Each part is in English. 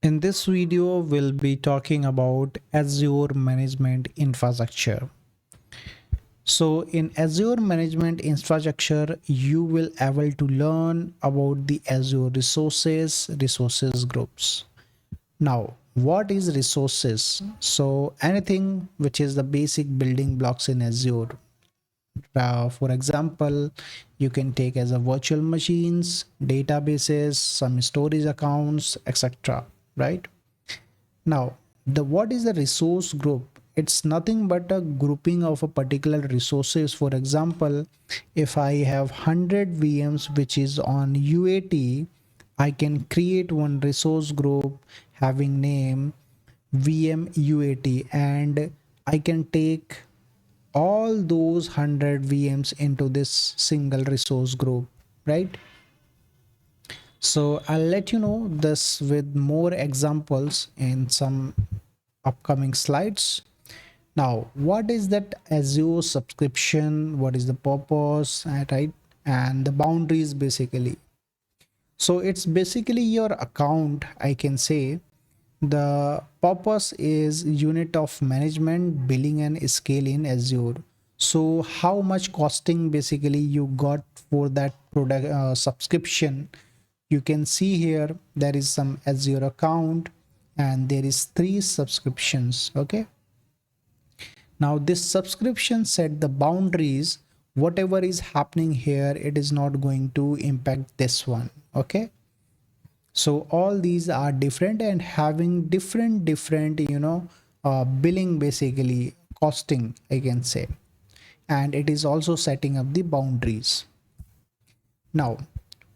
In this video, we'll be talking about Azure Management Infrastructure. So in Azure Management Infrastructure, you will able to learn about the Azure resources groups. Now, what is resources? So anything which is the basic building blocks in Azure. For example, you can take as a virtual machines, databases, some storage accounts, etc. Right? Now, the what is the resource group? It's nothing but a grouping of a particular resources. For example, if I have 100 VMs which is on UAT, I can create one resource group having name VM UAT, and I can take all those 100 VMs into this single resource group, right? So I'll let you know this with more examples in some upcoming slides. Now, what is that Azure subscription? What is the purpose, right? And the boundaries basically. So it's basically your account, I can say. The purpose is unit of management, billing and scale in Azure. So how much costing basically you got for that product subscription? You can see here there is some Azure account and there is 3 subscriptions. Okay, now this subscription set the boundaries. Whatever is happening here, it is not going to impact this one. Okay, so all these are different and having different billing, basically costing, I can say. And it is also setting up the boundaries. Now,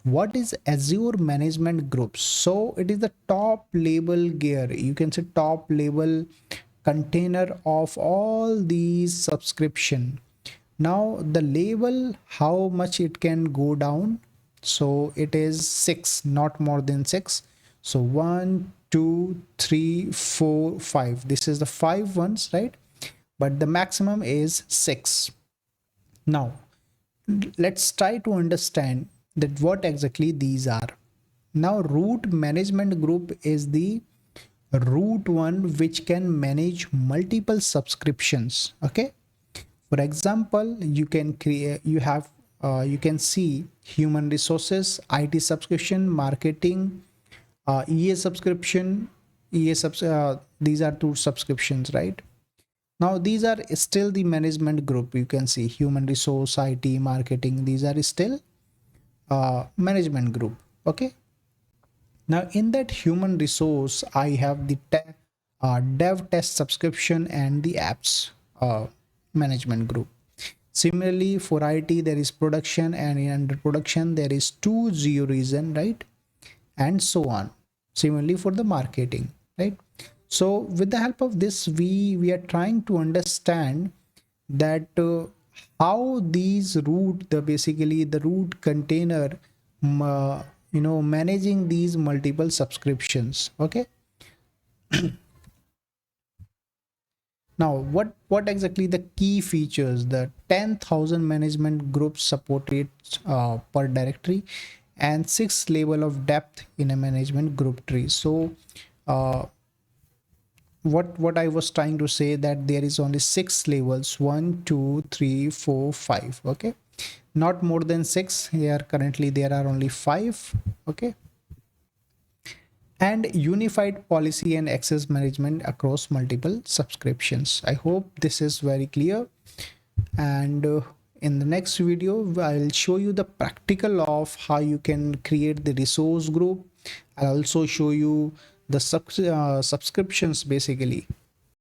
what is Azure Management Groups? So it is the top level gear, you can say top level container of all these subscription. Now the level, how much it can go down? So it is 6, not more than 6. So 1 2 3 4 5, this is the 5 ones, right? But the maximum is 6. Now let's try to understand that what exactly these are. Now root management group is the root one which can manage multiple subscriptions. Okay, for example, you can create, you can see human resources, IT subscription, marketing, EA subscription, these are 2 subscriptions, right? Now these are still the management group. You can see human resource, IT, marketing, these are still management group. Okay, now in that human resource, I have the dev test subscription and the apps management group. Similarly, for IT, there is production, and under production, there is 2 reason, right? And so on. Similarly, for the marketing, right? So with the help of this, we are trying to understand that how these root, basically the root container, managing these multiple subscriptions. Okay. Now, what exactly the key features? The 10,000 management groups supported per directory, and 6 level of depth in a management group tree. So what I was trying to say, that there is only 6 levels, 1 2 3 4 5. Okay, not more than 6 here. Currently there are only 5. Okay, and unified policy and access management across multiple subscriptions. I hope this is very clear. And in the next video, I'll show you the practical of how you can create the resource group. I'll also show you the subscriptions basically.